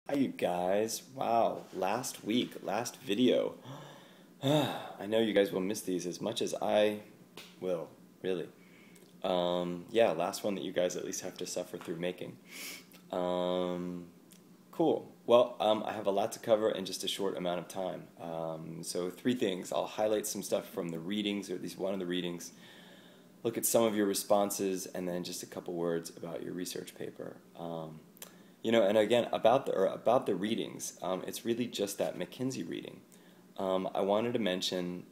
Hi, you guys. Wow, last week, last video. I know you guys will miss these as much as I will, really. Yeah, last one that you guys at least have to suffer through making. Um, cool. Well, I have a lot to cover in just a short amount of time. So, three things. I'll highlight some stuff from the readings, or at least one of the readings, look at some of your responses, and then just a couple words about your research paper. And again, about the readings, it's really just that McKinsey reading. I wanted to mention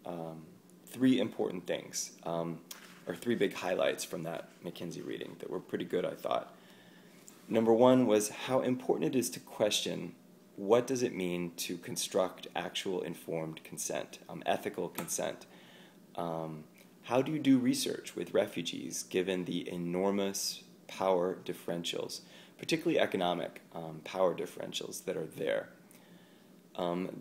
three important things, or three big highlights from that McKinsey reading that were pretty good, I thought. Number one was how important it is to question what does it mean to construct actual informed consent, ethical consent. How do you do research with refugees given the enormous power differentials, particularly economic power differentials that are there?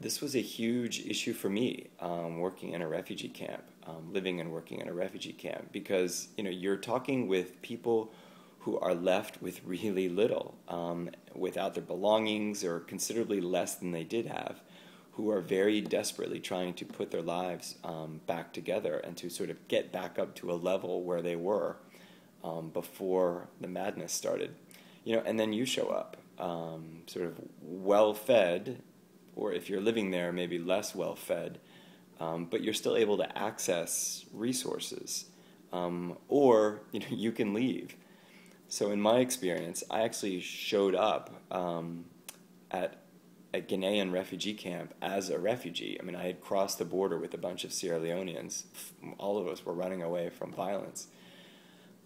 This was a huge issue for me working in a refugee camp, living and working in a refugee camp, because you're talking with people who are left with really little, without their belongings or considerably less than they did have, who are very desperately trying to put their lives back together and to sort of get back up to a level where they were before the madness started. And then you show up, sort of well fed, or if you're living there, maybe less well fed, but you're still able to access resources, or you can leave. So in my experience, I actually showed up at a Ghanaian refugee camp as a refugee. I mean, I had crossed the border with a bunch of Sierra Leoneans. All of us were running away from violence.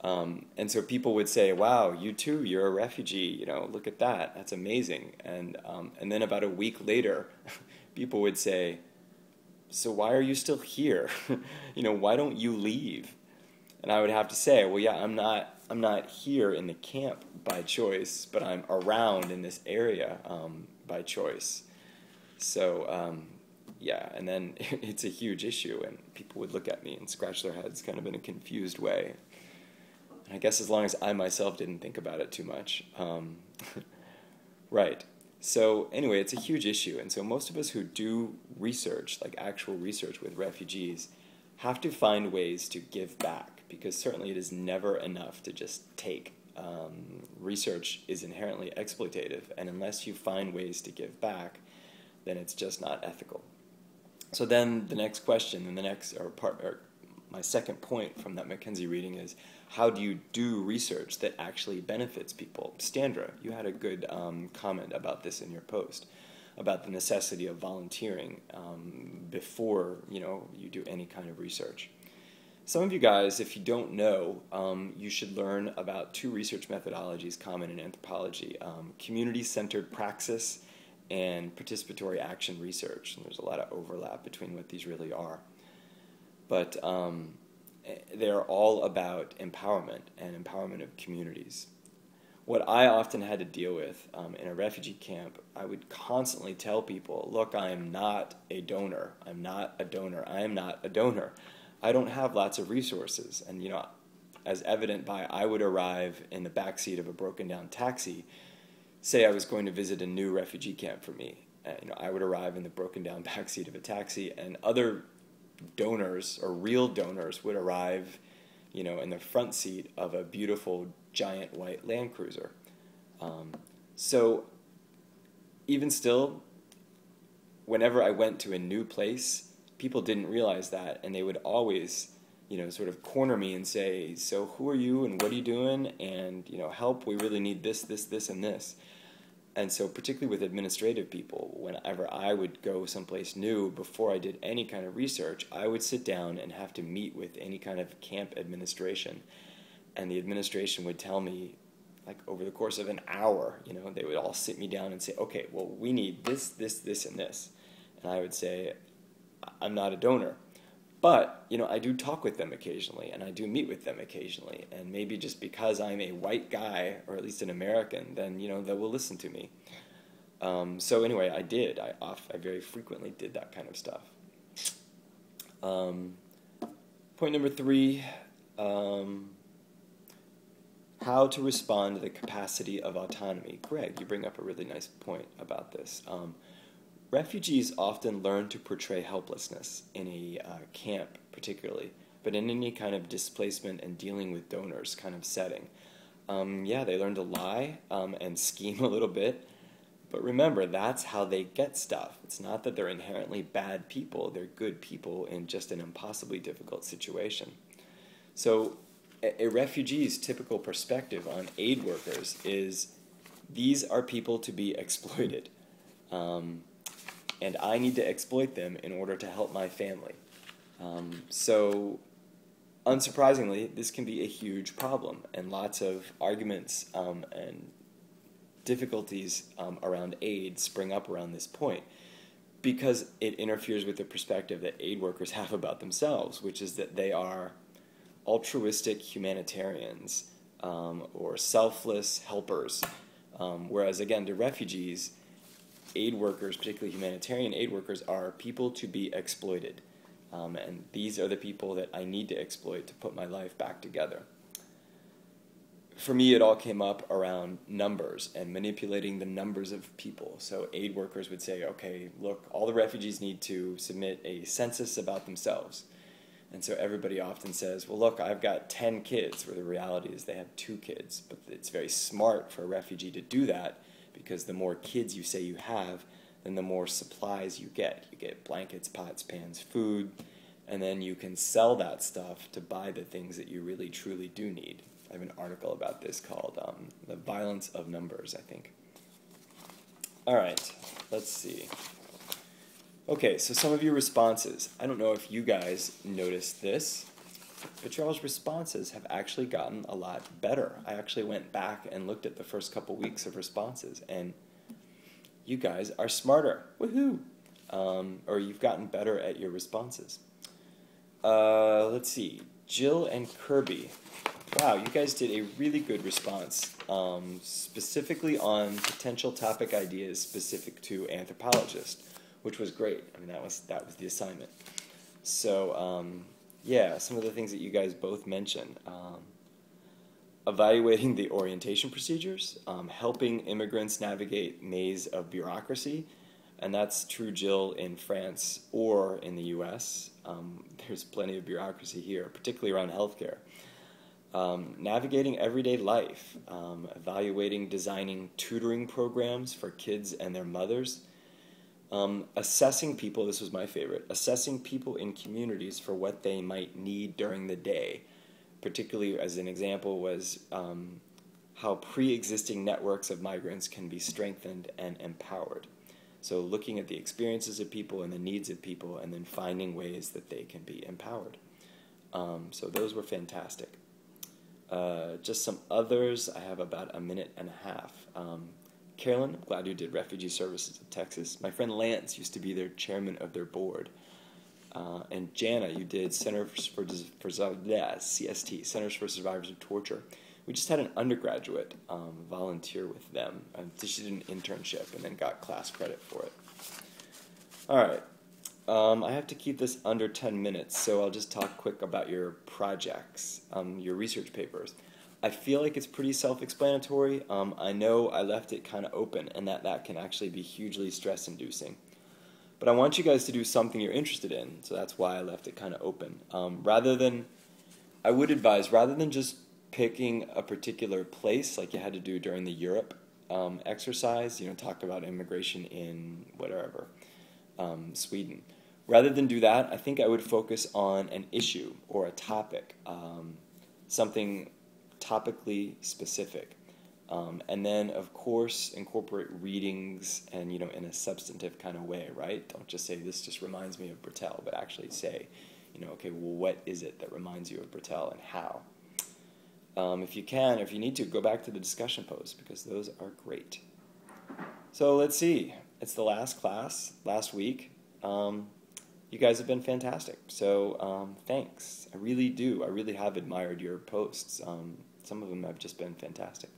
And so people would say, "Wow, you too, you're a refugee, look at that, that's amazing." And then about a week later, people would say, "So why are you still here? Why don't you leave?" And I would have to say, "Well, yeah, I'm not here in the camp by choice, but I'm around in this area by choice." So, yeah, and then it's a huge issue, and people would look at me and scratch their heads kind of in a confused way. And I guess as long as I myself didn't think about it too much. Right. So anyway, it's a huge issue, and so most of us who do research, like actual research with refugees, have to find ways to give back, because certainly it is never enough to just take. Research is inherently exploitative, and unless you find ways to give back, then it's just not ethical. So then the next question, and the next or my second point from that McKinsey reading is, how do you do research that actually benefits people? Standra, you had a good comment about this in your post, about the necessity of volunteering before you do any kind of research. Some of you guys, if you don't know, you should learn about two research methodologies common in anthropology: community-centered praxis and participatory action research. And there's a lot of overlap between what these really are. But they're all about empowerment and empowerment of communities. What I often had to deal with in a refugee camp, I would constantly tell people, "Look, I am not a donor. I'm not a donor. I am not a donor. I don't have lots of resources." And, as evident by, I would arrive in the backseat of a broken down taxi, say I was going to visit a new refugee camp for me. I would arrive in the broken down backseat of a taxi, and other donors or real donors would arrive, in the front seat of a beautiful giant white Land Cruiser. So even still, whenever I went to a new place, people didn't realize that, and they would always, sort of corner me and say, "So who are you, and what are you doing? And help. We really need this, this, this, and this." And so particularly with administrative people, whenever I would go someplace new, before I did any kind of research, I would sit down and have to meet with any kind of camp administration. And the administration would tell me, like over the course of an hour, they would all sit me down and say, "Okay, well, we need this, this, this, and this." And I would say, "I'm not a donor." But, I do talk with them occasionally, and I do meet with them occasionally. And maybe just because I'm a white guy, or at least an American, then, they will listen to me. So anyway, I did. I very frequently did that kind of stuff. Point number three, how to respond to the capacity of autonomy. Greg, you bring up a really nice point about this. Refugees often learn to portray helplessness in a camp particularly, but in any kind of displacement and dealing with donors kind of setting. Yeah, they learn to lie and scheme a little bit, but remember, that's how they get stuff. It's not that they're inherently bad people, they're good people in just an impossibly difficult situation. So a refugee's typical perspective on aid workers is these are people to be exploited. And I need to exploit them in order to help my family. So, unsurprisingly, this can be a huge problem, and lots of arguments and difficulties around aid spring up around this point because it interferes with the perspective that aid workers have about themselves, which is that they are altruistic humanitarians or selfless helpers, whereas, again, to refugees, aid workers, particularly humanitarian aid workers, are people to be exploited. And these are the people that I need to exploit to put my life back together. For me, it all came up around numbers and manipulating the numbers of people. So aid workers would say, okay, look, all the refugees need to submit a census about themselves. And so everybody often says, well, look, I've got 10 kids, where the reality is they have 2 kids. But it's very smart for a refugee to do that, because the more kids you say you have, then the more supplies you get. You get blankets, pots, pans, food, and then you can sell that stuff to buy the things that you really truly do need. I have an article about this called The Violence of Numbers, I think. All right, let's see. Okay, so some of your responses. I don't know if you guys noticed this, but y'all's responses have actually gotten a lot better. I actually went back and looked at the first couple weeks of responses, and you guys are smarter. Woohoo! Or you've gotten better at your responses. Let's see. Jill and Kirby. Wow, you guys did a really good response, specifically on potential topic ideas specific to anthropologists, which was great. I mean, that was the assignment. So, yeah, some of the things that you guys both mentioned. Evaluating the orientation procedures, helping immigrants navigate maze of bureaucracy, and that's true, Jill, in France or in the U.S. There's plenty of bureaucracy here, particularly around healthcare. Navigating everyday life, evaluating, designing tutoring programs for kids and their mothers, assessing people, this was my favorite, assessing people in communities for what they might need during the day. Particularly, as an example, was how pre-existing networks of migrants can be strengthened and empowered. So looking at the experiences of people and the needs of people, and then finding ways that they can be empowered. So those were fantastic. Just some others. I have about a minute and a half. Carolyn, I'm glad you did Refugee Services of Texas. My friend Lance used to be their chairman of their board. And Jana, you did CST, Centers for Survivors of Torture. We just had an undergraduate volunteer with them. She did an internship and then got class credit for it. All right. I have to keep this under 10 minutes, so I'll just talk quick about your projects, your research papers. I feel like it's pretty self-explanatory. I know I left it kind of open, and that can actually be hugely stress-inducing. But I want you guys to do something you're interested in, so that's why I left it kind of open. I would advise, rather than just picking a particular place like you had to do during the Europe exercise, talk about immigration in whatever, Sweden. Rather than do that, I think I would focus on an issue or a topic, something topically specific. And then, of course, incorporate readings and, in a substantive kind of way, right? Don't just say, this just reminds me of Bertel, but actually say, okay, well, what is it that reminds you of Bertel and how? If you can, or if you need to, go back to the discussion posts, because those are great. So let's see. It's the last class, last week. You guys have been fantastic. So thanks. I really do. I really have admired your posts. Some of them have just been fantastic.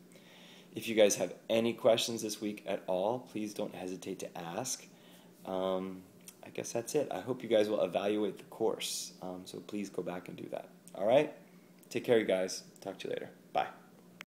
If you guys have any questions this week at all, please don't hesitate to ask. I guess that's it. I hope you guys will evaluate the course. So please go back and do that. All right? Take care, you guys. Talk to you later. Bye.